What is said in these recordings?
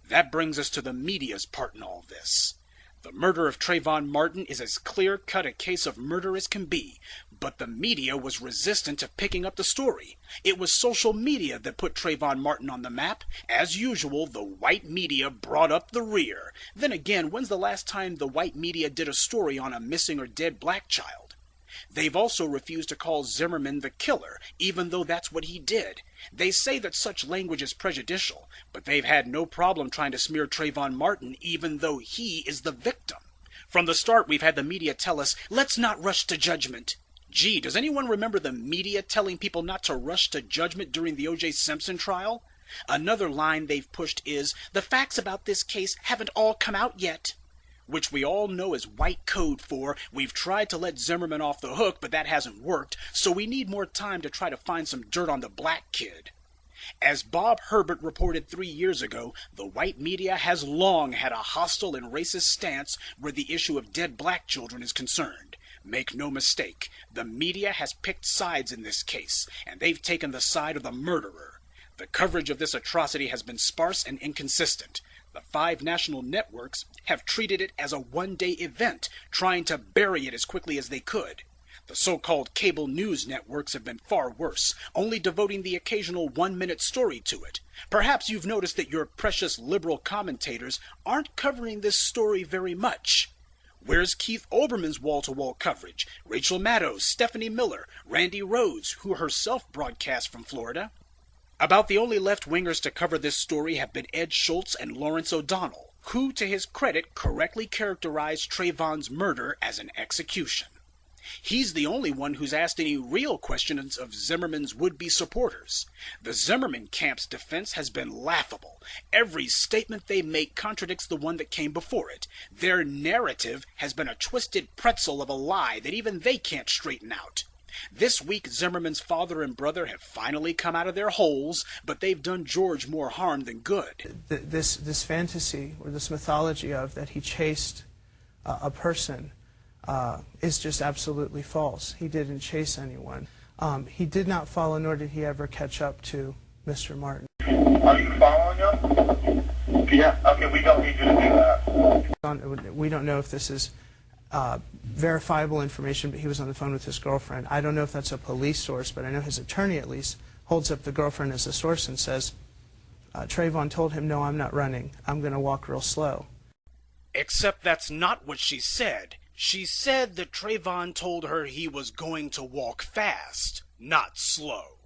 That brings us to the media's part in all this. The murder of Trayvon Martin is as clear-cut a case of murder as can be, but the media was resistant to picking up the story. It was social media that put Trayvon Martin on the map. As usual, the white media brought up the rear. Then again, when's the last time the white media did a story on a missing or dead black child? They've also refused to call Zimmerman the killer, even though that's what he did. They say that such language is prejudicial, but they've had no problem trying to smear Trayvon Martin, even though he is the victim. From the start, we've had the media tell us, let's not rush to judgment. Gee, does anyone remember the media telling people not to rush to judgment during the O.J. Simpson trial? Another line they've pushed is, the facts about this case haven't all come out yet. Which we all know is white code for, we've tried to let Zimmerman off the hook, but that hasn't worked, so we need more time to try to find some dirt on the black kid. As Bob Herbert reported 3 years ago, the white media has long had a hostile and racist stance where the issue of dead black children is concerned. Make no mistake, the media has picked sides in this case, and they've taken the side of the murderer. The coverage of this atrocity has been sparse and inconsistent. The 5 national networks have treated it as a one-day event, trying to bury it as quickly as they could. The so-called cable news networks have been far worse, only devoting the occasional one-minute story to it. Perhaps you've noticed that your precious liberal commentators aren't covering this story very much. Where's Keith Olbermann's wall-to-wall coverage? Rachel Maddow, Stephanie Miller, Randy Rhodes, who herself broadcast from Florida? About the only left-wingers to cover this story have been Ed Schultz and Lawrence O'Donnell, who, to his credit, correctly characterized Trayvon's murder as an execution. He's the only one who's asked any real questions of Zimmerman's would-be supporters. The Zimmerman camp's defense has been laughable. Every statement they make contradicts the one that came before it. Their narrative has been a twisted pretzel of a lie that even they can't straighten out. This week, Zimmerman's father and brother have finally come out of their holes, but they've done George more harm than good. This fantasy, or this mythology of that he chased a person is just absolutely false. He didn't chase anyone. He did not follow, nor did he ever catch up to Mr. Martin. Are you following him? Yeah. Okay, we don't need you to do that. We don't know if this is verifiable information, but he was on the phone with his girlfriend. I don't know if that's a police source, but I know his attorney at least holds up the girlfriend as a source and says, Trayvon told him, no, I'm not running. I'm going to walk real slow. Except that's not what she said. She said that Trayvon told her he was going to walk fast, not slow.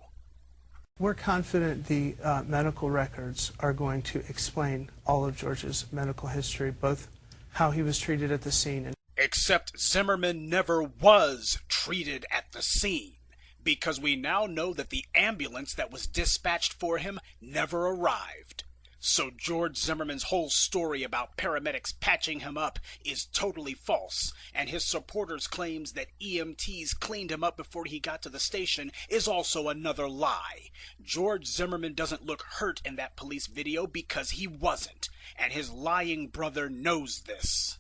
We're confident the medical records are going to explain all of George's medical history, both how he was treated at the scene and Except Zimmerman never was treated at the scene, because we now know that the ambulance that was dispatched for him never arrived. So George Zimmerman's whole story about paramedics patching him up is totally false, and his supporters' claims that EMTs cleaned him up before he got to the station is also another lie. George Zimmerman doesn't look hurt in that police video because he wasn't, and his lying brother knows this.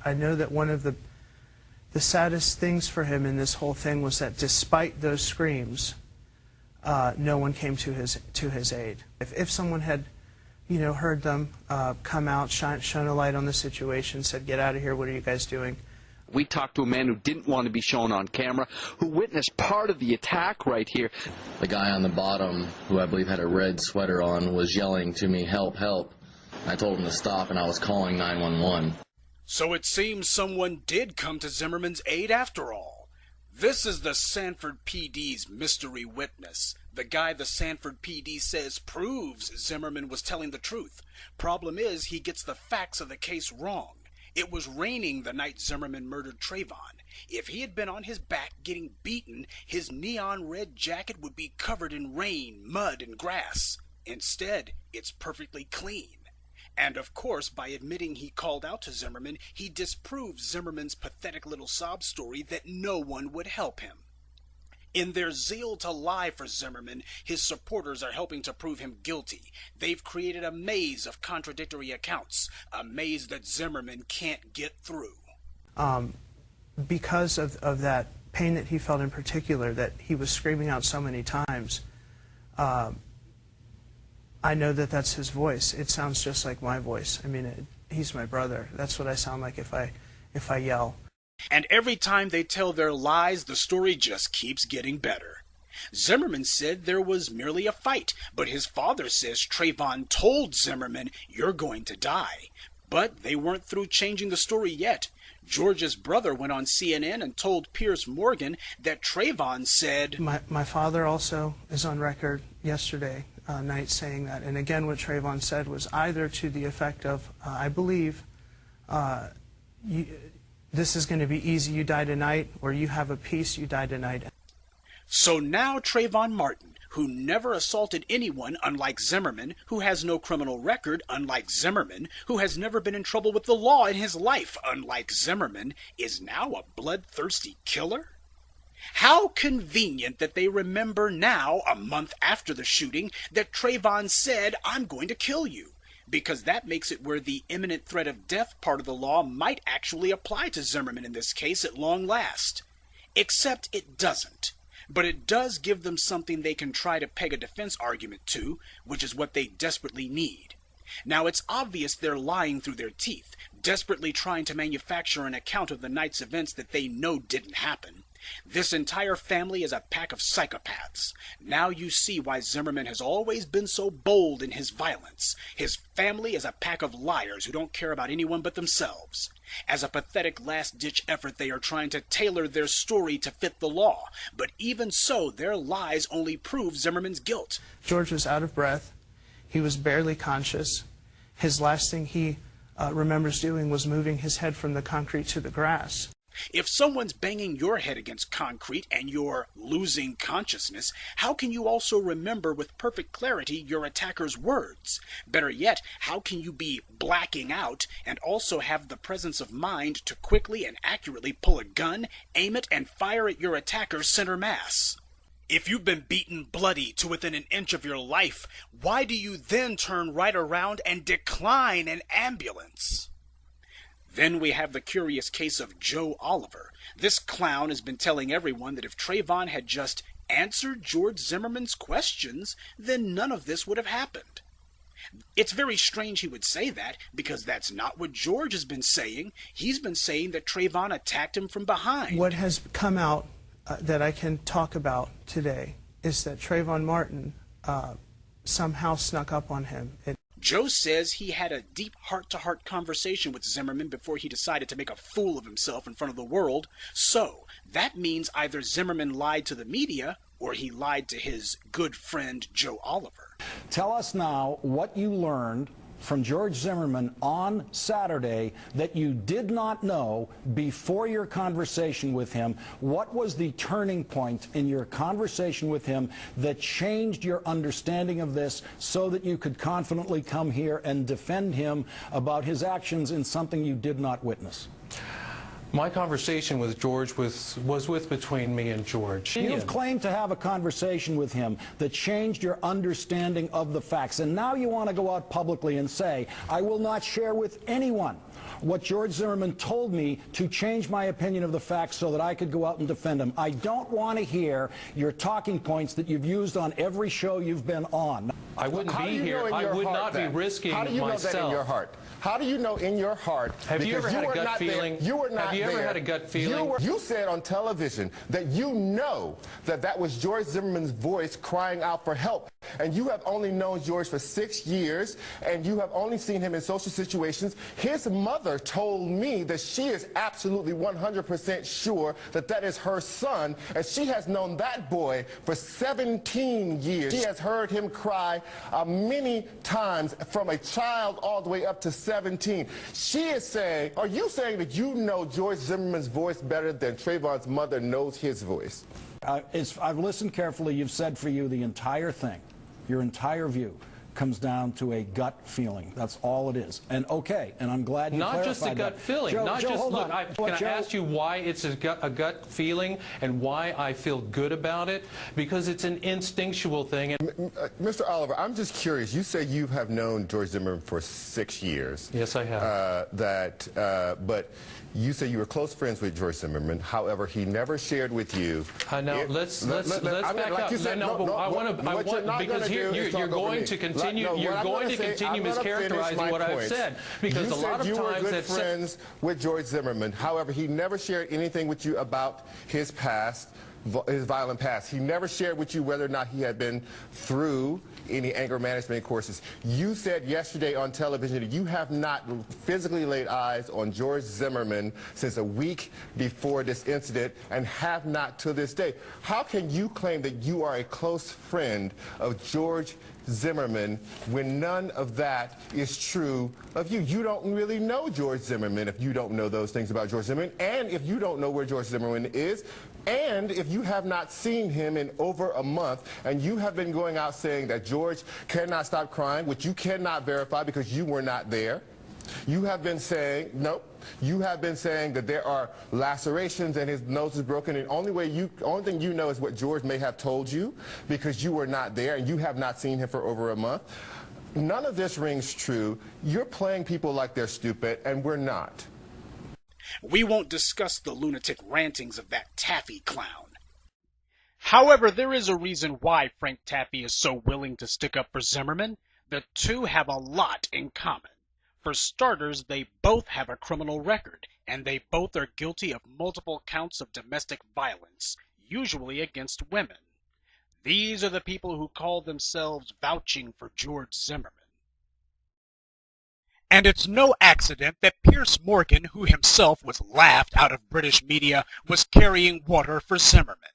I know that one of the saddest things for him in this whole thing was that despite those screams, no one came to his aid. If someone had, heard them come out, shone a light on the situation, said, "Get out of here! What are you guys doing?" We talked to a man who didn't want to be shown on camera, who witnessed part of the attack right here. The guy on the bottom, who I believe had a red sweater on, was yelling to me, "Help, help!" I told him to stop, and I was calling 911. So it seems someone did come to Zimmerman's aid after all. This is the Sanford PD's mystery witness, the guy the Sanford PD says proves Zimmerman was telling the truth. Problem is, he gets the facts of the case wrong. It was raining the night Zimmerman murdered Trayvon. If he had been on his back getting beaten, his neon red jacket would be covered in rain, mud, and grass. Instead, it's perfectly clean. And of course, by admitting he called out to Zimmerman, he disproves Zimmerman's pathetic little sob story that no one would help him. In their zeal to lie for Zimmerman, his supporters are helping to prove him guilty. They've created a maze of contradictory accounts, a maze that Zimmerman can't get through. Because of that pain that he felt in particular, that he was screaming out so many times, I know that that's his voice. It sounds just like my voice. I mean, he's my brother. That's what I sound like if I yell. And every time they tell their lies, the story just keeps getting better. Zimmerman said there was merely a fight, but his father says Trayvon told Zimmerman, "You're going to die." But they weren't through changing the story yet. George's brother went on CNN and told Piers Morgan that Trayvon said... My father also is on record yesterday night saying that. And again, what Trayvon said was either to the effect of, I believe, this is going to be easy, you die tonight, or you have a peace, you die tonight. So now Trayvon Martin, who never assaulted anyone unlike Zimmerman, who has no criminal record unlike Zimmerman, who has never been in trouble with the law in his life unlike Zimmerman, is now a bloodthirsty killer? How convenient that they remember now, a month after the shooting, that Trayvon said, "I'm going to kill you," because that makes it where the imminent threat of death part of the law might actually apply to Zimmerman in this case at long last. Except it doesn't. But it does give them something they can try to peg a defense argument to, which is what they desperately need. Now, it's obvious they're lying through their teeth, desperately trying to manufacture an account of the night's events that they know didn't happen. This entire family is a pack of psychopaths. Now you see why Zimmerman has always been so bold in his violence. His family is a pack of liars who don't care about anyone but themselves. As a pathetic last-ditch effort, they are trying to tailor their story to fit the law. But even so, their lies only prove Zimmerman's guilt. George was out of breath. He was barely conscious. His last thing he remembers doing was moving his head from the concrete to the grass. If someone's banging your head against concrete and you're losing consciousness, how can you also remember with perfect clarity your attacker's words? Better yet, how can you be blacking out and also have the presence of mind to quickly and accurately pull a gun, aim it, and fire at your attacker's center mass? If you've been beaten bloody to within an inch of your life, why do you then turn right around and decline an ambulance? Then we have the curious case of Joe Oliver. This clown has been telling everyone that if Trayvon had just answered George Zimmerman's questions, then none of this would have happened. It's very strange he would say that, because that's not what George has been saying. He's been saying that Trayvon attacked him from behind. What has come out that I can talk about today is that Trayvon Martin somehow snuck up on him. Joe says he had a deep heart-to-heart conversation with Zimmerman before he decided to make a fool of himself in front of the world. So, that means either Zimmerman lied to the media or he lied to his good friend Joe Oliver. Tell us now what you learned from George Zimmerman on Saturday that you did not know before your conversation with him. What was the turning point in your conversation with him that changed your understanding of this so that you could confidently come here and defend him about his actions in something you did not witness? My conversation with George was between me and George. You've claimed to have a conversation with him that changed your understanding of the facts, and now you want to go out publicly and say, I will not share with anyone what George Zimmerman told me to change my opinion of the facts so that I could go out and defend him. I don't want to hear your talking points that you've used on every show you've been on. I wouldn't be here. I would not be risking myself. How do you know that in your heart? How do you know in your heart? Have you ever had a gut feeling? You were not there. Have you ever had a gut feeling? You said on television that you know that was George Zimmerman's voice crying out for help. And you have only known George for 6 years, and you have only seen him in social situations. His mother told me that she is absolutely 100% sure that that is her son, and she has known that boy for 17 years. She has heard him cry many times from a child all the way up to 17. She is saying, are you saying that you know George Zimmerman's voice better than Trayvon's mother knows his voice? I've listened carefully. You've said for you the entire thing, your entire view comes down to a gut feeling. That's all it is. And okay, and I'm glad you clarified that. Not just a gut feeling. Joe, not Joe, just, look, can I ask you why it's a gut feeling and why I feel good about it? Because it's an instinctual thing. Mr. Oliver, I'm just curious. You say you have known George Zimmerman for 6 years. Yes, I have. But you said you were close friends with George Zimmerman. However, he never shared with you. No, let's back up. Because you're going to continue mischaracterizing what I've said. Because a lot of you times were good friends with George Zimmerman. However, he never shared anything with you about his past, his violent past. He never shared with you whether or not he had been through any anger management courses. You said yesterday on television that you have not physically laid eyes on George Zimmerman since a week before this incident and have not to this day. How can you claim that you are a close friend of George Zimmerman when none of that is true of you? You don't really know George Zimmerman if you don't know those things about George Zimmerman, and if you don't know where George Zimmerman is, and if you have not seen him in over a month, and you have been going out saying that George cannot stop crying, which you cannot verify because you were not there. You have been saying, nope, you have been saying that there are lacerations and his nose is broken, and only thing you know is what George may have told you because you were not there and you have not seen him for over a month. None of this rings true. You're playing people like they're stupid, and we're not. We won't discuss the lunatic rantings of that Taffy clown. However, there is a reason why Frank Taffy is so willing to stick up for Zimmerman. The two have a lot in common. For starters, they both have a criminal record, and they both are guilty of multiple counts of domestic violence, usually against women. These are the people who call themselves vouching for George Zimmerman. And it's no accident that Piers Morgan, who himself was laughed out of British media, was carrying water for Zimmerman.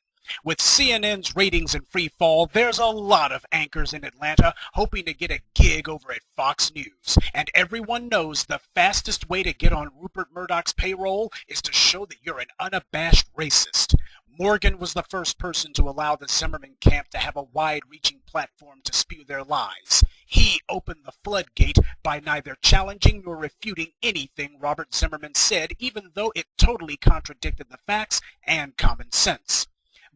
With CNN's ratings in free fall, there's a lot of anchors in Atlanta hoping to get a gig over at Fox News. And everyone knows the fastest way to get on Rupert Murdoch's payroll is to show that you're an unabashed racist. Morgan was the first person to allow the Zimmerman camp to have a wide-reaching platform to spew their lies. He opened the floodgate by neither challenging nor refuting anything Robert Zimmerman said, even though it totally contradicted the facts and common sense.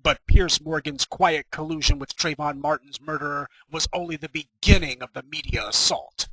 But Piers Morgan's quiet collusion with Trayvon Martin's murderer was only the beginning of the media assault.